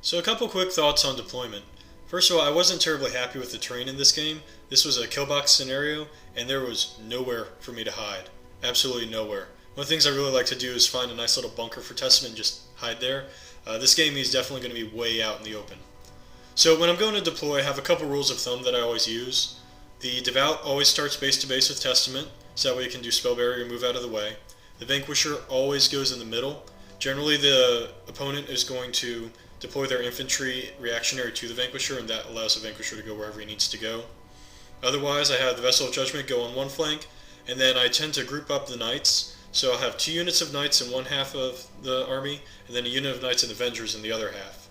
So a couple quick thoughts on deployment. First of all, I wasn't terribly happy with the terrain in this game. This was a killbox scenario, and there was nowhere for me to hide. Absolutely nowhere. One of the things I really like to do is find a nice little bunker for Testament and just hide there. This game is definitely going to be way out in the open. So when I'm going to deploy, I have a couple rules of thumb that I always use. The Devout always starts base to base with Testament, so that way you can do spell barrier and move out of the way. The Vanquisher always goes in the middle. Generally the opponent is going to deploy their infantry reactionary to the Vanquisher, and that allows the Vanquisher to go wherever he needs to go. Otherwise, I have the Vassal of Judgement go on one flank, and then I tend to group up the Knights. So I'll have 2 units of Knights in one half of the army, and then a unit of Knights and Avengers in the other half.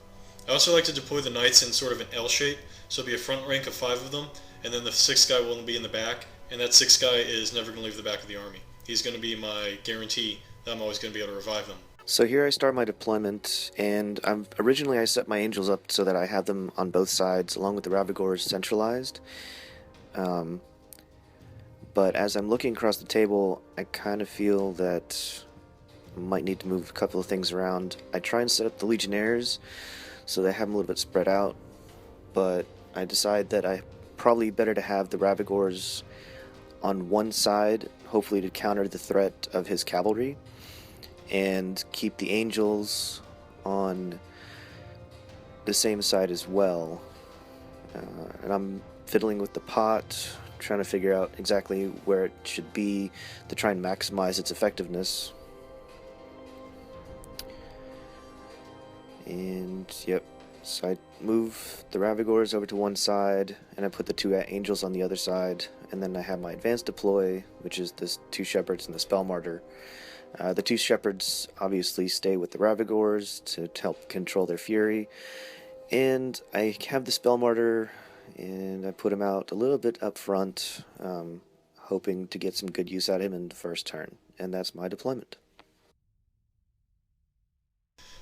I also like to deploy the Knights in sort of an L shape, so it'll be a front rank of 5 of them, and then the 6th guy will be in the back, and that 6th guy is never going to leave the back of the army. He's going to be my guarantee that I'm always going to be able to revive them. So here I start my deployment, and originally I set my angels up so that I have them on both sides, along with the Ravagores centralized. But as I'm looking across the table, I kind of feel that I might need to move a couple of things around. I try and set up the Legionnaires so they have them a little bit spread out, but I decide that I probably better to have the Ravagores on one side, hopefully to counter the threat of his cavalry, and keep the angels on the same side as well. And I'm fiddling with the pot, trying to figure out exactly where it should be to try and maximize its effectiveness. And yep, so I move the Ravagores over to one side, and I put the 2 angels on the other side, and then I have my advanced deploy, which is the 2 shepherds and the spell martyr. The 2 shepherds obviously stay with the Ravagores to help control their fury, and I have the spell martyr, and I put him out a little bit up front, hoping to get some good use out of him in the first turn, and that's my deployment.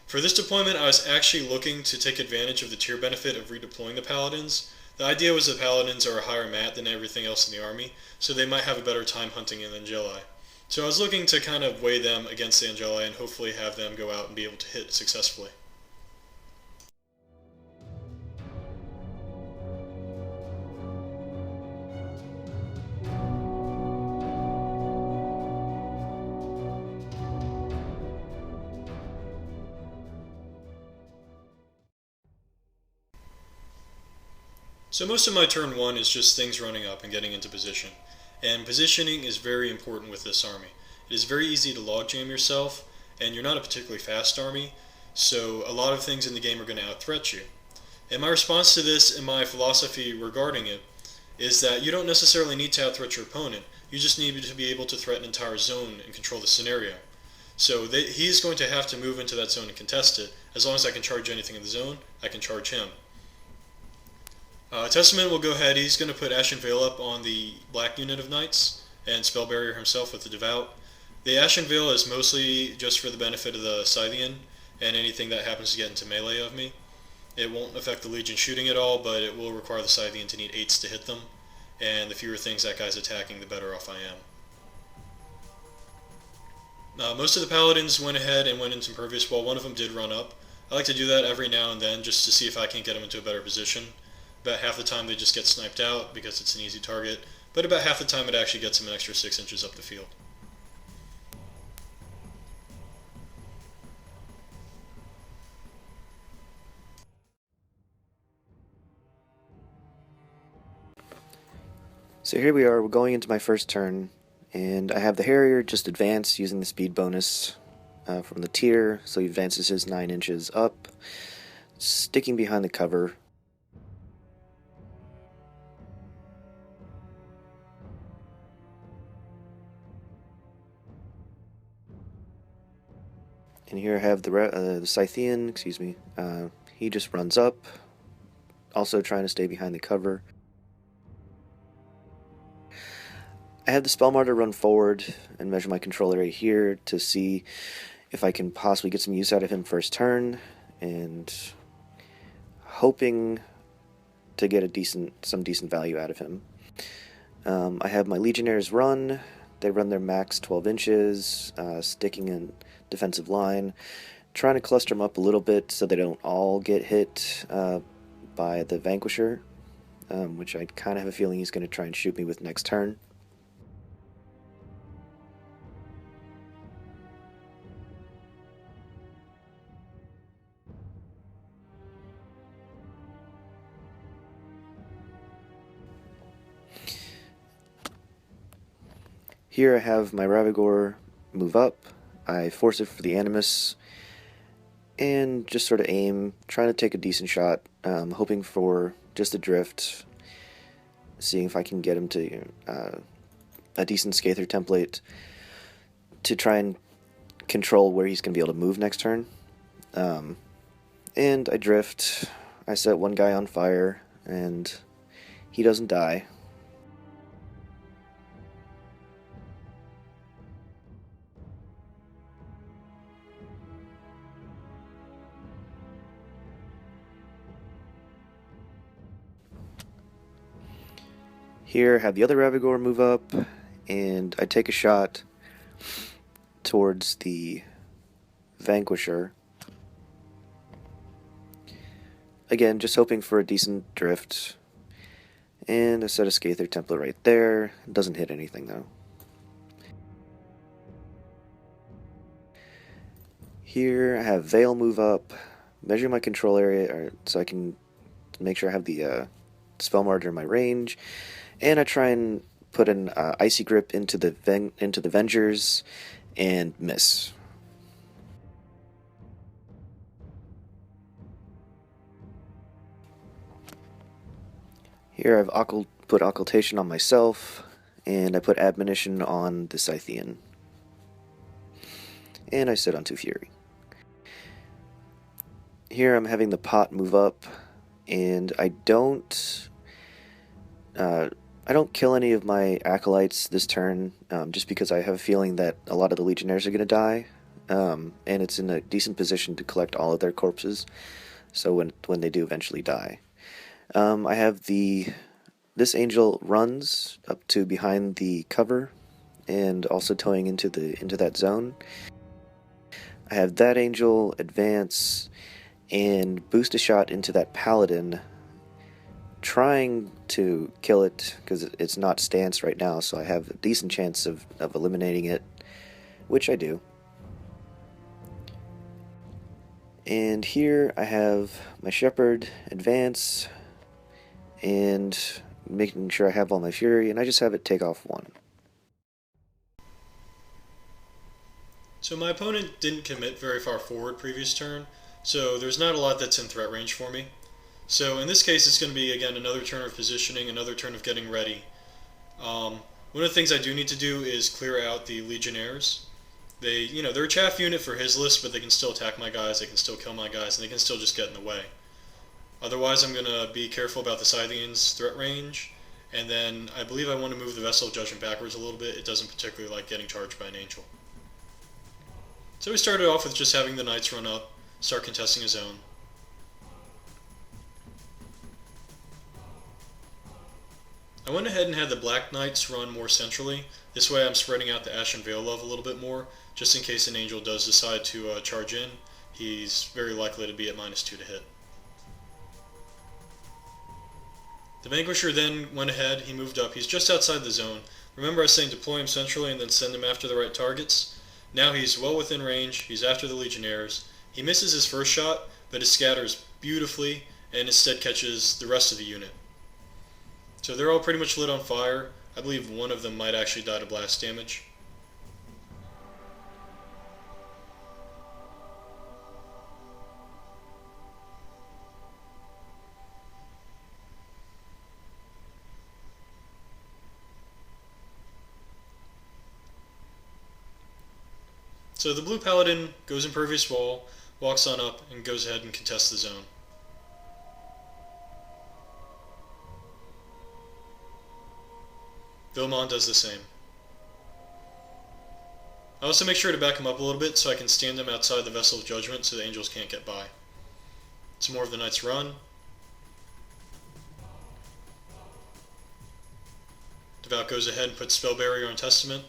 For this deployment, I was actually looking to take advantage of the tier benefit of redeploying the Paladins. The idea was the Paladins are a higher mat than everything else in the army, so they might have a better time hunting in Angeli. So I was looking to kind of weigh them against the Angeli and hopefully have them go out and be able to hit successfully. So most of my turn 1 is just things running up and getting into position. And positioning is very important with this army. It is very easy to logjam yourself, and you're not a particularly fast army, so a lot of things in the game are going to out-threat you. And my response to this and my philosophy regarding it is that you don't necessarily need to out-threat your opponent, you just need to be able to threaten an entire zone and control the scenario. So he's going to have to move into that zone and contest it. As long as I can charge anything in the zone, I can charge him. Testament will go ahead, he's going to put Ashen Veil up on the black unit of Knights, and Spell Barrier himself with the Devout. The Ashen Veil is mostly just for the benefit of the Scythean, and anything that happens to get into melee of me. It won't affect the Legion shooting at all, but it will require the Scythean to need 8s to hit them, and the fewer things that guy's attacking, the better off I am. Most of the Paladins went ahead and went into Impervious Wall. One of them did run up. I like to do that every now and then just to see if I can get them into a better position. About half the time they just get sniped out because it's an easy target, but about half the time it actually gets them an extra 6 inches up the field. So here we are, we're going into my first turn, and I have the Harrier just advance using the speed bonus from the tier, so he advances his 9 inches up, sticking behind the cover. And here I have the Scythean, he just runs up, also trying to stay behind the cover. I have the Spell Martyr run forward and measure my control area here to see if I can possibly get some use out of him first turn, and hoping to get some decent value out of him. I have my Legionnaires run. They run their max 12 inches, sticking in defensive line. trying to cluster them up a little bit so they don't all get hit by the Vanquisher, which I kind of have a feeling he's going to try and shoot me with next turn. Here I have my Ravagore move up. I force it for the Animus and just sort of aim, trying to take a decent shot, hoping for just a drift, seeing if I can get him to a decent Scyther template to try and control where he's going to be able to move next turn. And I drift, I set one guy on fire, and he doesn't die. Here, have the other Ravagore move up, and I take a shot towards the Vanquisher. Again, just hoping for a decent drift. And I set a Scyther template right there. It doesn't hit anything, though. Here, I have Vayl move up, measure my control area so I can make sure I have the spell martyr in my range. And I try and put an Icy Grip into the Vengers and miss. Here I've put Occultation on myself, and I put Admonition on the Scythean. And I sit on 2 Fury. Here I'm having the pot move up, and I don't kill any of my Acolytes this turn, just because I have a feeling that a lot of the Legionnaires are going to die, and it's in a decent position to collect all of their corpses, so when they do eventually die. I have this angel runs up to behind the cover, and also towing into that zone. I have that angel advance and boost a shot into that Paladin, trying to kill it because it's not stance right now, so I have a decent chance of eliminating it, which I do. And here I have my Shepherd advance and making sure I have all my Fury, and I just have it take off 1. So my opponent didn't commit very far forward previous turn, so there's not a lot that's in threat range for me. So in this case, it's going to be, again, another turn of positioning, another turn of getting ready. One of the things I do need to do is clear out the Legionnaires. They're a chaff unit for his list, but they can still attack my guys, they can still kill my guys, and they can still just get in the way. Otherwise, I'm going to be careful about the Scythian's threat range, and then I believe I want to move the Vassal of Judgement backwards a little bit. It doesn't particularly like getting charged by an angel. So we started off with just having the Knights run up, start contesting a zone. I went ahead and had the Black Knights run more centrally. This way I'm spreading out the Ashen Veil love a little bit more, just in case an angel does decide to charge in. He's very likely to be at -2 to hit. The Vanquisher then went ahead, he moved up, he's just outside the zone. Remember I was saying deploy him centrally and then send him after the right targets? Now he's well within range, he's after the Legionnaires. He misses his first shot, but it scatters beautifully and instead catches the rest of the unit. So they're all pretty much lit on fire. I believe one of them might actually die to blast damage. So the blue Paladin goes Impervious Wall, walks on up, and goes ahead and contests the zone. Vilmon does the same. I also make sure to back him up a little bit so I can stand him outside the Vassal of Judgement so the angels can't get by. Some more of the Knights run. Devout goes ahead and puts Spell Barrier on Testament.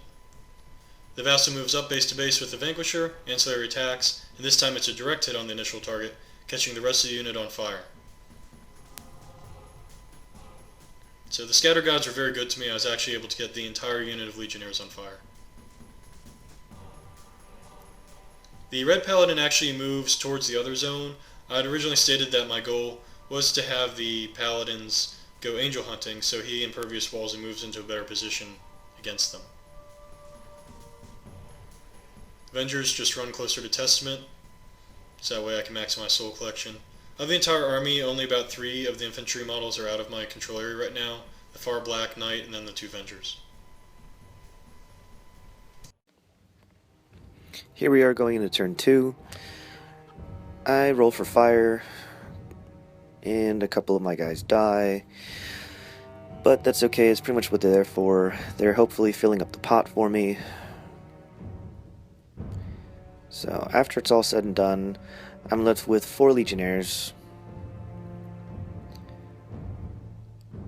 The Vassal moves up base to base with the Vanquisher, ancillary attacks, and this time it's a direct hit on the initial target, catching the rest of the unit on fire. So the scatter gods were very good to me. I was actually able to get the entire unit of Legionnaires on fire. The red Paladin actually moves towards the other zone. I had originally stated that my goal was to have the Paladins go angel hunting, so he impervious walls and moves into a better position against them. Avengers just run closer to Testament, so that way I can maximize soul collection. Of the entire army, only about 3 of the infantry models are out of my control area right now. The Far Black Knight and then the 2 Vengers. Here we are going into turn 2. I roll for fire, and a couple of my guys die. But that's okay, it's pretty much what they're there for. They're hopefully filling up the pot for me. So after it's all said and done, I'm left with 4 Legionnaires.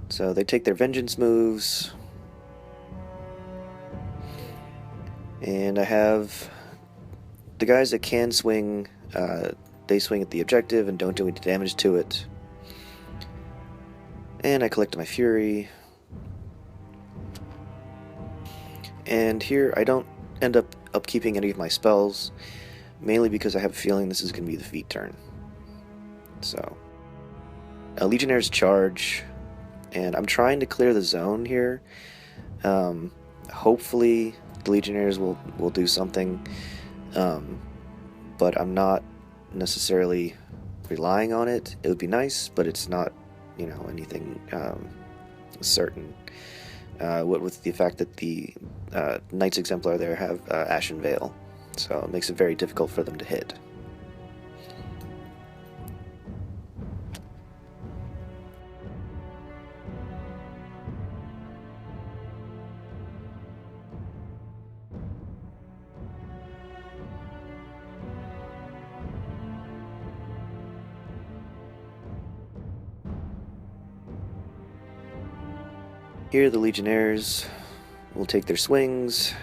So they take their vengeance moves. And I have the guys that can swing, they swing at the objective and don't do any damage to it. And I collect my fury. And here I don't end up upkeeping any of my spells, mainly because I have a feeling this is going to be the feat turn. So, Legionnaires charge, and I'm trying to clear the zone here. Hopefully the Legionnaires will do something, but I'm not necessarily relying on it. It would be nice, but it's not, anything certain. With the fact that the Knights Exemplar there have Ashen Veil, so it makes it very difficult for them to hit. Here the Legionnaires will take their swings,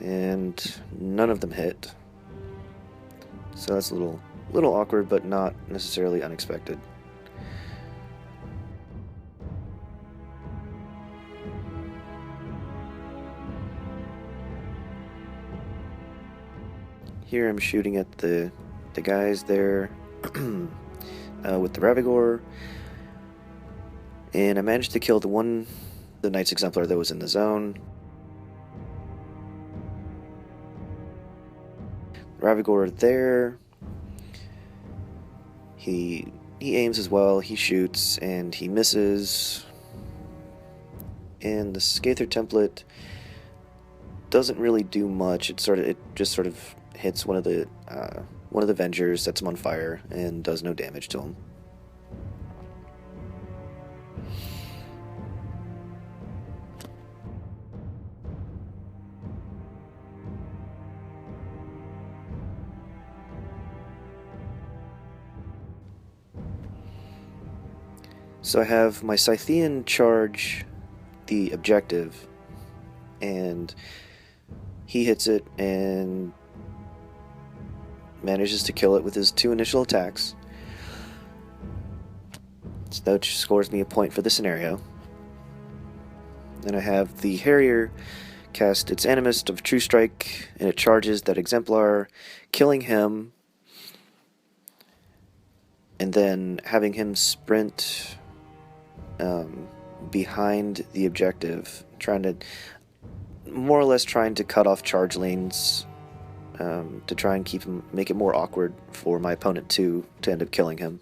and none of them hit. So that's a little awkward, but not necessarily unexpected. Here I'm shooting at the guys there with the Ravagore, and I managed to kill the Knights Exemplar that was in the zone. Ravagore there. He aims as well, he shoots, and he misses. And the Scythean template doesn't really do much. It just sort of hits one of the Vengers, sets him on fire, and does no damage to him. So I have my Scythean charge the objective, and he hits it and manages to kill it with his 2 initial attacks. So that scores me a point for the scenario. Then I have the Harrier cast its Animist of True Strike, and it charges that Exemplar, killing him, and then having him sprint behind the objective, more or less trying to cut off charge lanes, to try and make it more awkward for my opponent to end up killing him.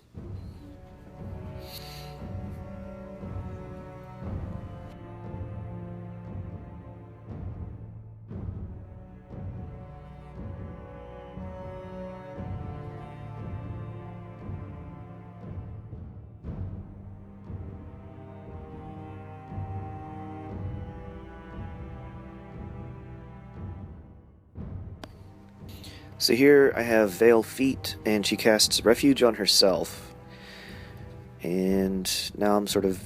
So here I have Veil Feet, and she casts Refuge on herself. And now I'm sort of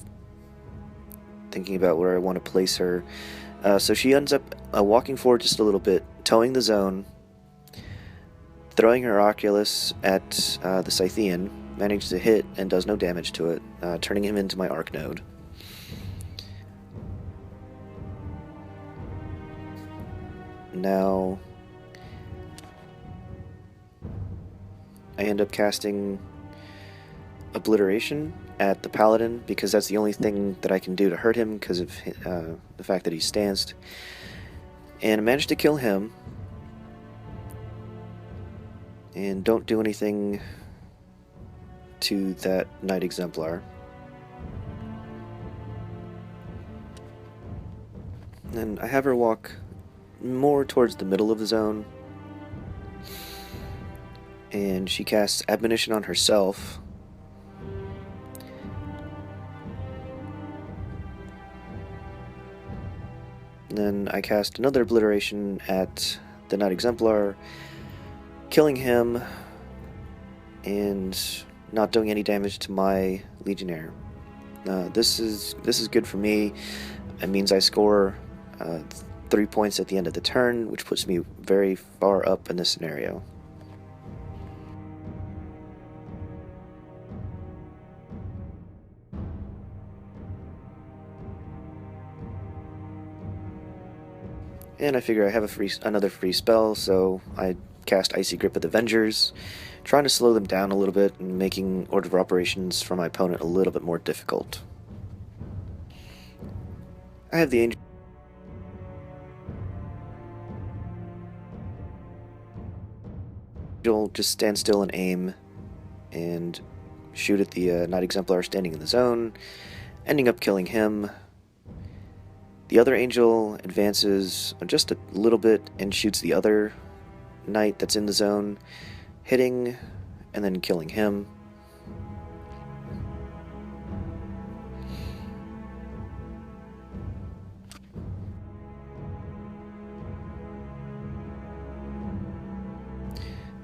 thinking about where I want to place her. So she ends up walking forward just a little bit, towing the zone. throwing her Oculus at the Scythean, manages to hit and does no damage to it, turning him into my Arc Node. Now I end up casting Obliteration at the Paladin because that's the only thing that I can do to hurt him because of the fact that he's stanced. And I managed to kill him. And don't do anything to that Knight Exemplar. And I have her walk more towards the middle of the zone. And she casts Admonition on herself. And then I cast another Obliteration at the Knight Exemplar, killing him and not doing any damage to my Legionnaire. This is good for me. It means I score 3 points at the end of the turn, which puts me very far up in this scenario. And I figure I have another free spell, so I cast Icy Grip at the Vengers, trying to slow them down a little bit and making order of operations for my opponent a little bit more difficult. I have the Angel just stand still and aim and shoot at the Knight Exemplar standing in the zone, ending up killing him. The other Angel advances just a little bit and shoots the other Knight that's in the zone, hitting and then killing him.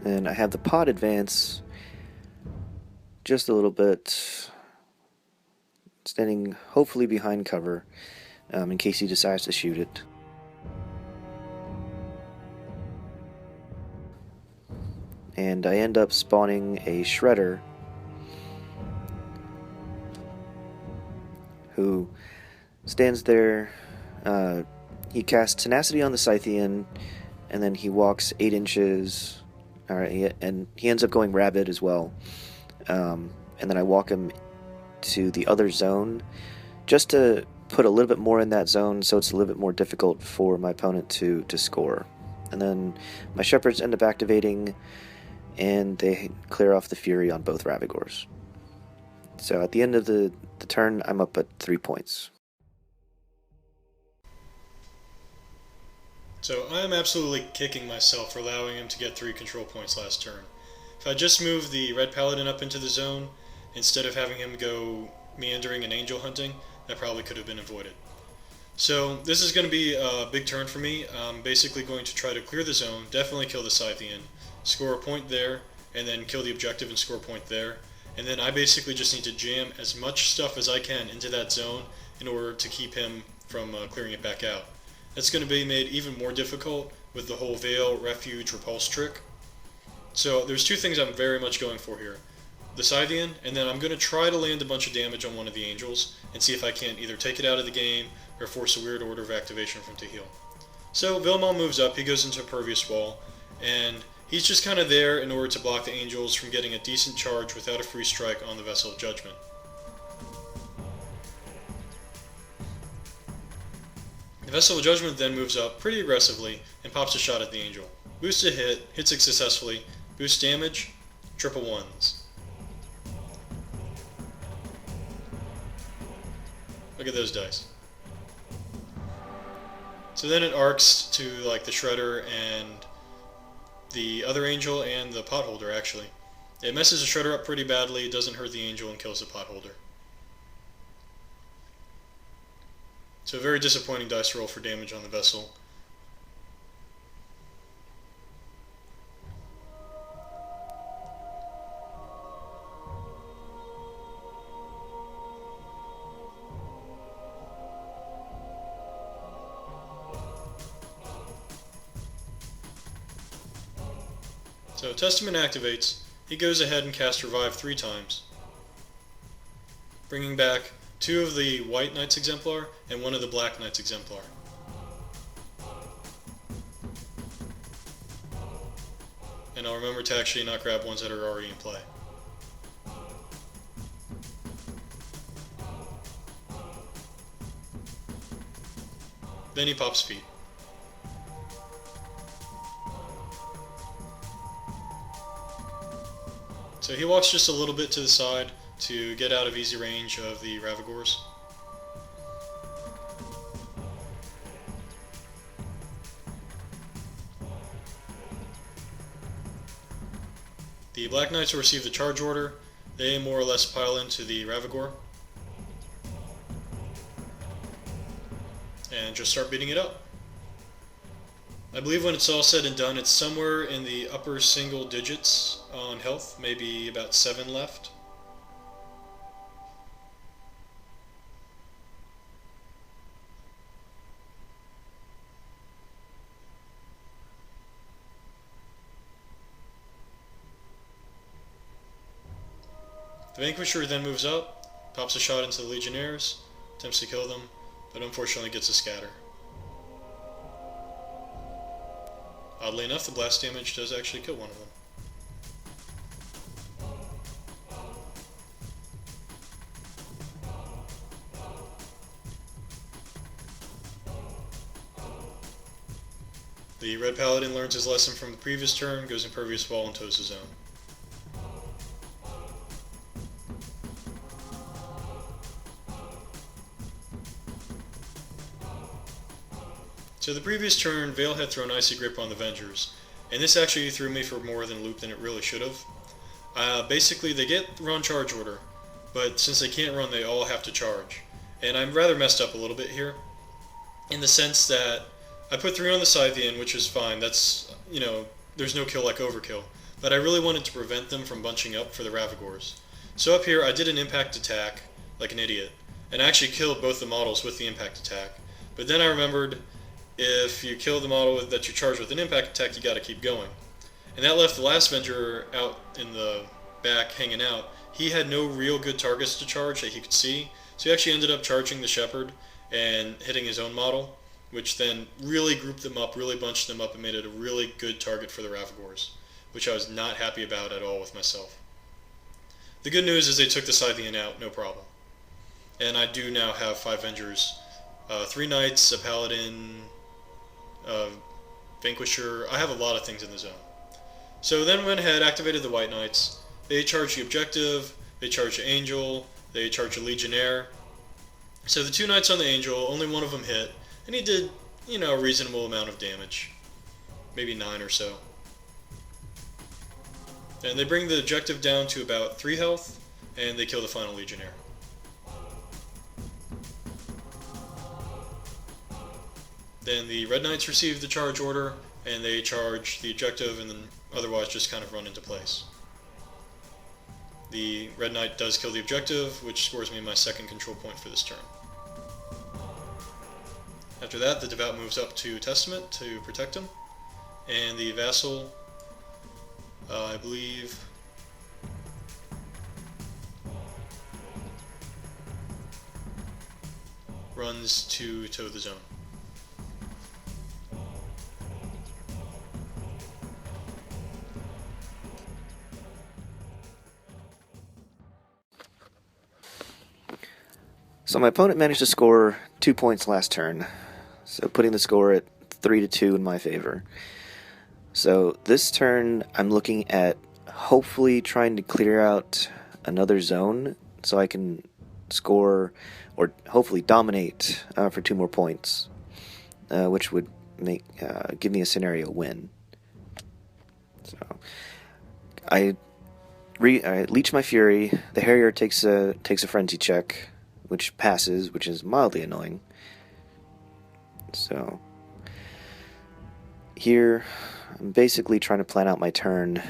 And I have the pod advance just a little bit, standing hopefully behind cover in case he decides to shoot it. And I end up spawning a Shredder who stands there. He casts Tenacity on the Scythean, and then he walks 8 inches. And he ends up going Rabid as well. And then I walk him to the other zone just to put a little bit more in that zone so it's a little bit more difficult for my opponent to score. And then my Shepherds end up activating, and they clear off the Fury on both Ravagores. So at the end of the turn, I'm up at 3 points. So I am absolutely kicking myself for allowing him to get 3 control points last turn. If I just moved the Red Paladin up into the zone, instead of having him go meandering and angel hunting, that probably could have been avoided. So this is going to be a big turn for me. I'm basically going to try to clear the zone, definitely kill the Scythean, score a point there, and then kill the objective and score a point there. And then I basically just need to jam as much stuff as I can into that zone in order to keep him from clearing it back out. That's going to be made even more difficult with the whole Veil, Refuge, Repulse trick. So there's 2 things I'm very much going for here. The Scythean, and then I'm going to try to land a bunch of damage on one of the Angels and see if I can either take it out of the game or force a weird order of activation from to heal. So Vilmon moves up, he goes into Pervious Wall, and he's just kind of there in order to block the Angels from getting a decent charge without a free strike on the Vassal of Judgement. The Vassal of Judgement then moves up pretty aggressively and pops a shot at the Angel. Boosts a hit, hits it successfully, boosts damage, triple ones. Look at those dice. So then it arcs to like the Shredder and the other Angel and the Potholder actually. It messes the Shredder up pretty badly, doesn't hurt the Angel, and kills the Potholder. So a very disappointing dice roll for damage on the Vessel. So Testament activates. He goes ahead and casts Revive 3 times, bringing back 2 of the White Knights Exemplar and 1 of the Black Knights Exemplar. And I'll remember to actually not grab ones that are already in play. Then he pops feet. So he walks just a little bit to the side to get out of easy range of the Ravagores. The Black Knights will receive the charge order. They more or less pile into the Ravagore and just start beating it up. I believe when it's all said and done, it's somewhere in the upper single digits on health, maybe about 7 left. The Vanquisher then moves up, pops a shot into the Legionnaires, attempts to kill them, but unfortunately gets a scatter. Oddly enough, the blast damage does actually kill one of them. The Red Paladin learns his lesson from the previous turn, goes Impervious Wall and toes his own. So the previous turn, Vayl had thrown Icy Grip on the Vengers, and this actually threw me for more than loop than it really should have. Basically, they get run charge order, but since they can't run, they all have to charge. And I'm rather messed up a little bit here, in the sense that I put 3 on the Scythean, which is fine. That's, there's no kill like overkill. But I really wanted to prevent them from bunching up for the Ravagores. So up here, I did an impact attack, like an idiot, and I actually killed both the models with the impact attack. But then I remembered, if you kill the model that you charge with an impact attack, you gotta keep going. And that left the last Venger out in the back, hanging out. He had no real good targets to charge that he could see, so he actually ended up charging the Shepherd and hitting his own model, which then really grouped them up, really bunched them up, and made it a really good target for the Ravagores, which I was not happy about at all with myself. The good news is they took the Scythean out, no problem. And I do now have 5 Vengers, 3 Knights, a Paladin, Vanquisher. I have a lot of things in the zone. So then went ahead, activated the White Knights. They charged the objective, they charged the Angel, they charged the Legionnaire. So the 2 Knights on the Angel, only one of them hit, and he did, a reasonable amount of damage. Maybe 9 or so. And they bring the objective down to about 3 health, and they kill the final Legionnaire. Then the Red Knights receive the charge order, and they charge the objective, and then otherwise just kind of run into place. The Red Knight does kill the objective, which scores me my 2nd control point for this turn. After that, the Devout moves up to Testament to protect him, and the Vassal, I believe, runs to toe the zone. So my opponent managed to score 2 points last turn, so putting the score at 3-2 in my favor. So this turn, I'm looking at hopefully trying to clear out another zone so I can score or hopefully dominate for 2 more points, which would give me a scenario win. So I leech my fury. The Harrier takes a frenzy check, which passes, which is mildly annoying. So here, I'm basically trying to plan out my turn.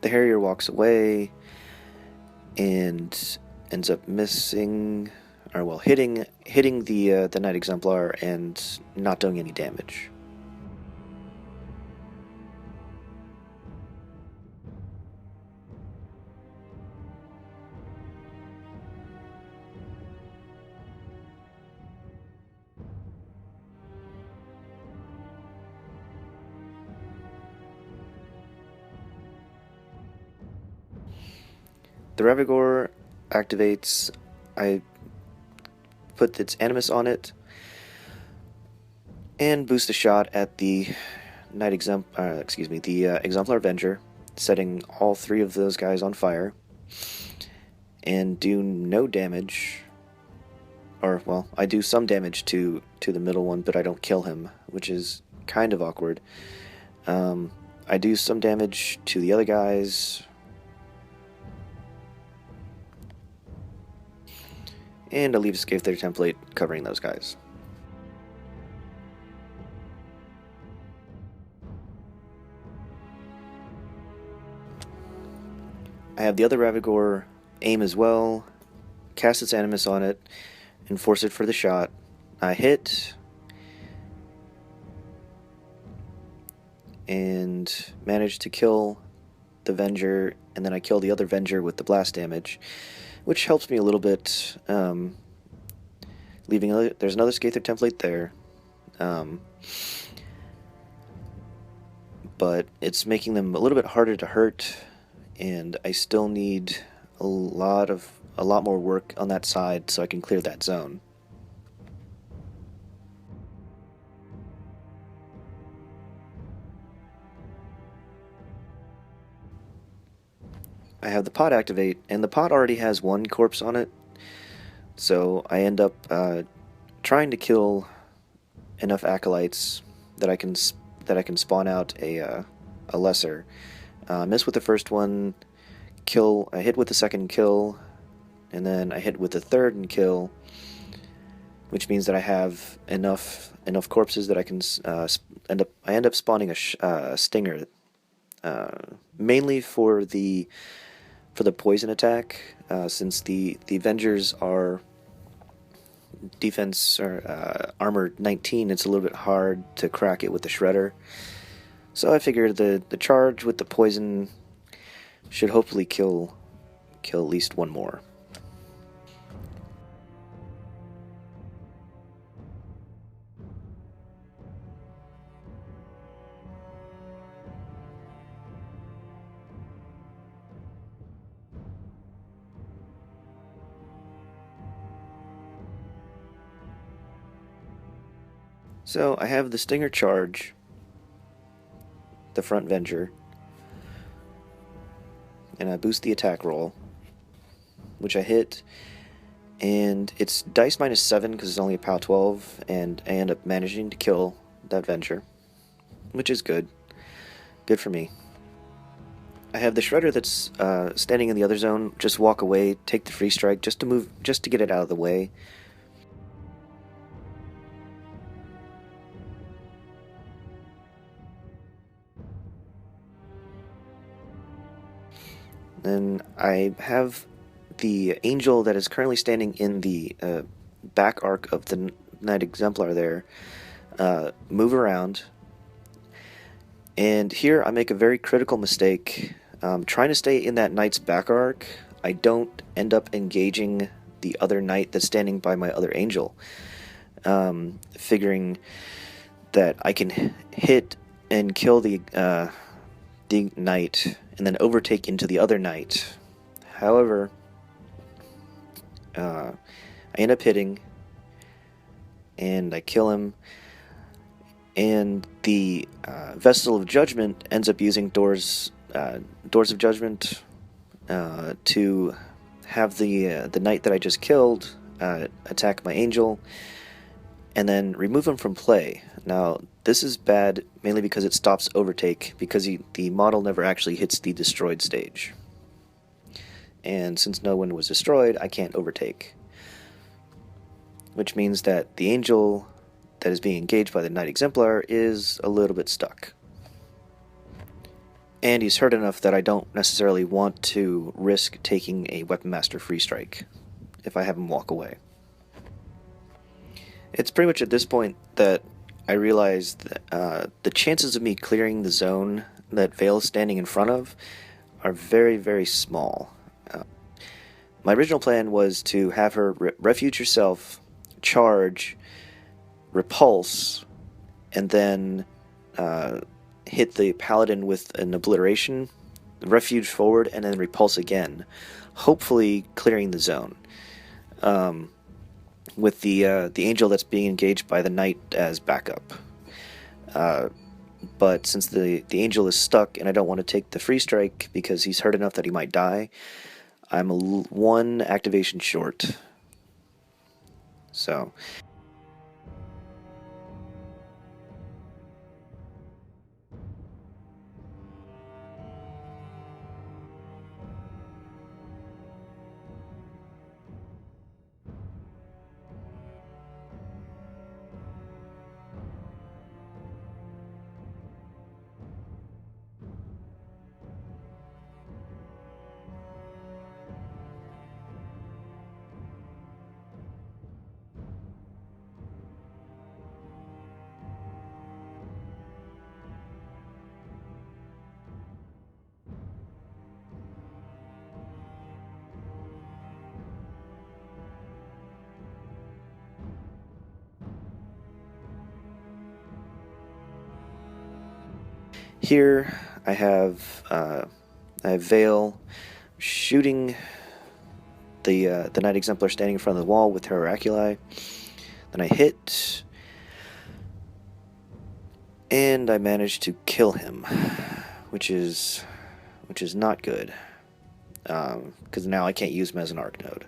The Harrier walks away and ends up missing or well, hitting the Knight Exemplar and not doing any damage. The Ravagore activates. I put its Animus on it and boost a shot at the Exemplar Venger, setting all three of those guys on fire, and do no damage. Or well, I do some damage to the middle one, but I don't kill him, which is kind of awkward. I do some damage to the other guys. And I'll leave a Scythean template covering those guys. I have the other Ravagore aim as well, cast its Animus on it, and force it for the shot. I hit, and manage to kill the Venger, and then I kill the other Venger with the blast damage, which helps me a little bit. There's another Scythean template there, but it's making them a little bit harder to hurt, and I still need a lot more work on that side so I can clear that zone. I have the pot activate, and the pot already has one corpse on it, so I end up trying to kill enough acolytes that I can spawn out a lesser. Miss with the first one, kill. I hit with the second kill, and then I hit with the third and kill, which means that I have enough corpses that I can end up spawning a stinger, mainly for the poison attack, since the Vengers are defense or armor 19. It's a little bit hard to crack it with the Shredder, so I figured the charge with the poison should hopefully kill at least one more. So I have the Stinger charge, the front Venger, and I boost the attack roll, which I hit, and it's dice -7 because it's only a POW 12, and I end up managing to kill that Venger, which is good for me. I have the Shredder that's standing in the other zone just walk away, take the free strike just to get it out of the way. Then I have the Angel that is currently standing in the back arc of the Knight Exemplar there move around. And here I make a very critical mistake. Trying to stay in that Knight's back arc, I don't end up engaging the other Knight that's standing by my other Angel. Figuring that I can hit and kill the Knight and then overtake into the other Knight. However, I end up hitting, and I kill him, and the Vassal of Judgement ends up using Doors of Judgment to have the Knight that I just killed attack my Angel, and then remove him from play. Now, this is bad mainly because it stops overtake, because the model never actually hits the destroyed stage. And since no one was destroyed, I can't overtake. Which means that the Angel that is being engaged by the Knight Exemplar is a little bit stuck. And he's hurt enough that I don't necessarily want to risk taking a Weapon Master free strike if I have him walk away. It's pretty much at this point that I realized that the chances of me clearing the zone that Vayl is standing in front of are very, very small. My original plan was to have her refuge herself, charge, repulse, and then hit the Paladin with an obliteration, refuge forward, and then repulse again, hopefully clearing the zone. With the angel that's being engaged by the knight as backup. But since the angel is stuck and I don't want to take the free strike because he's hurt enough that he might die, I'm one activation short. So here I have Vayl shooting the Knight Exemplar standing in front of the wall with her Oraculi. Then I hit, and I managed to kill him, which is not good, because now I can't use him as an arc node.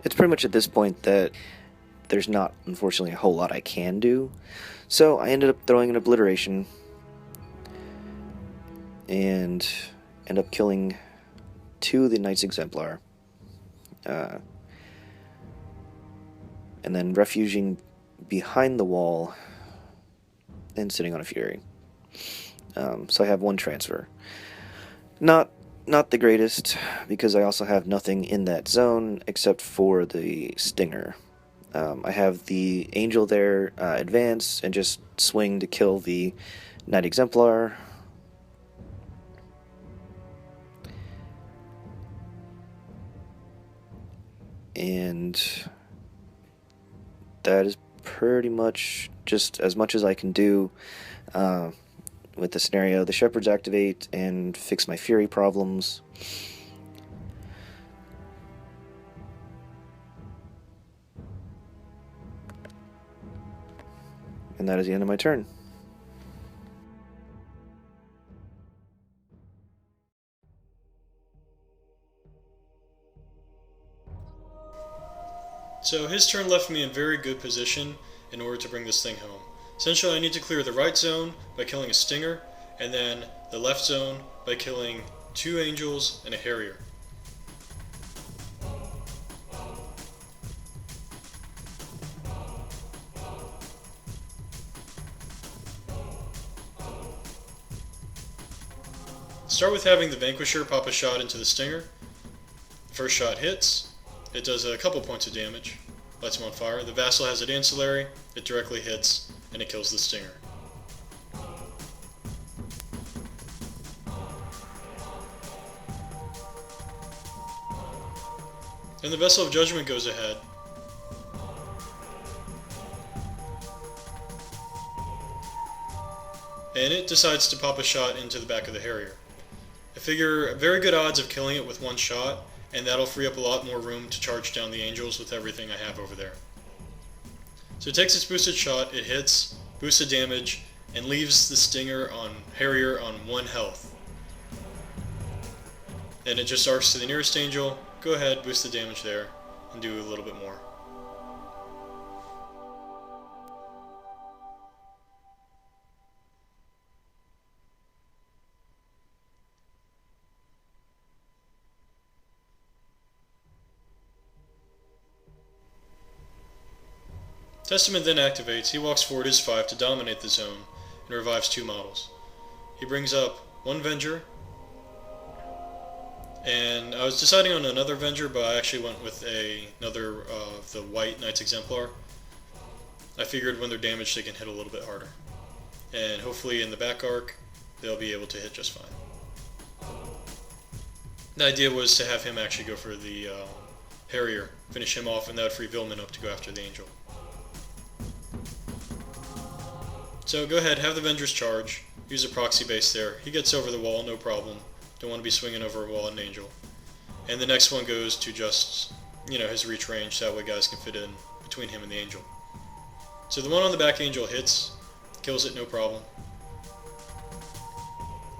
It's pretty much at this point that there's not, unfortunately, a whole lot I can do. So I ended up throwing an obliteration and end up killing 2 of the Knights Exemplar. And then refuging behind the wall and sitting on a Fury. So I have 1 transfer. Not the greatest, because I also have nothing in that zone except for the Stinger. I have the Angel there advance and just swing to kill the Knight Exemplar. And that is pretty much just as much as I can do with the scenario. The Shepherds activate and fix my Fury problems. And that is the end of my turn. So his turn left me in very good position in order to bring this thing home. Essentially, I need to clear the right zone by killing a Stinger, and then the left zone by killing 2 Angels and a Harrier. Start with having the Vanquisher pop a shot into the Stinger. First shot hits. It does a couple points of damage. Lights him on fire. The Vassal has an ancillary. It directly hits, and it kills the Stinger. Then the Vessel of Judgement goes ahead. And it decides to pop a shot into the back of the Harrier. I figure very good odds of killing it with 1 shot, and that'll free up a lot more room to charge down the Angels with everything I have over there. So it takes its boosted shot, it hits, boosted damage, and leaves the Stinger on Harrier on 1 health. And it just arcs to the nearest angel. Go ahead, boost the damage there, and do a little bit more. Testament then activates. He walks forward his 5 to dominate the zone and revives 2 models. He brings up 1 Venger, and I was deciding on another Venger, but I actually went with another of the white Knights Exemplar. I figured when they're damaged they can hit a little bit harder. And hopefully in the back arc they'll be able to hit just fine. The idea was to have him actually go for the Harrier, finish him off, and that would free Vilmon up to go after the Angel. So go ahead, have the Vengers charge, use a proxy base there. He gets over the wall, no problem. Don't want to be swinging over a wall at an Angel. And the next one goes to just, his reach range, so that way guys can fit in between him and the Angel. So the one on the back Angel hits, kills it, no problem.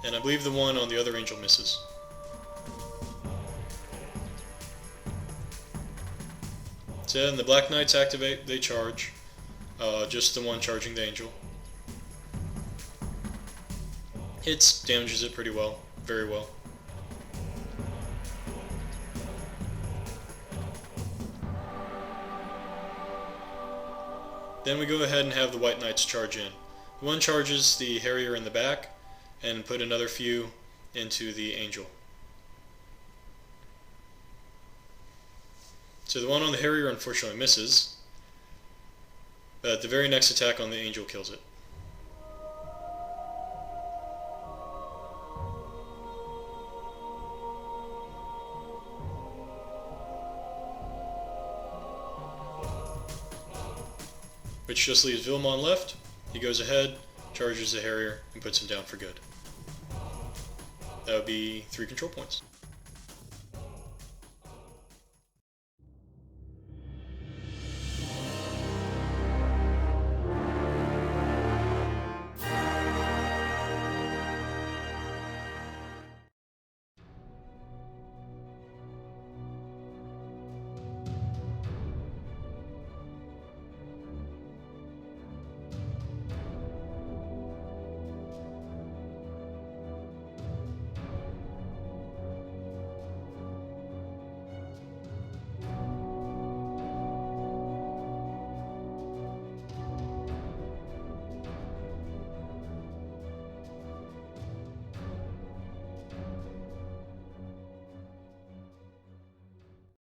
And I believe the one on the other Angel misses. So then the Black Knights activate, they charge. Just the one charging the Angel. Hits, damages it pretty well, very well. Then we go ahead and have the White Knights charge in. One charges the Harrier in the back, and put another few into the Angel. So the one on the Harrier unfortunately misses, but the very next attack on the Angel kills it. Which just leaves Vilmon left. He goes ahead, charges the Harrier, and puts him down for good. That would be 3 control points.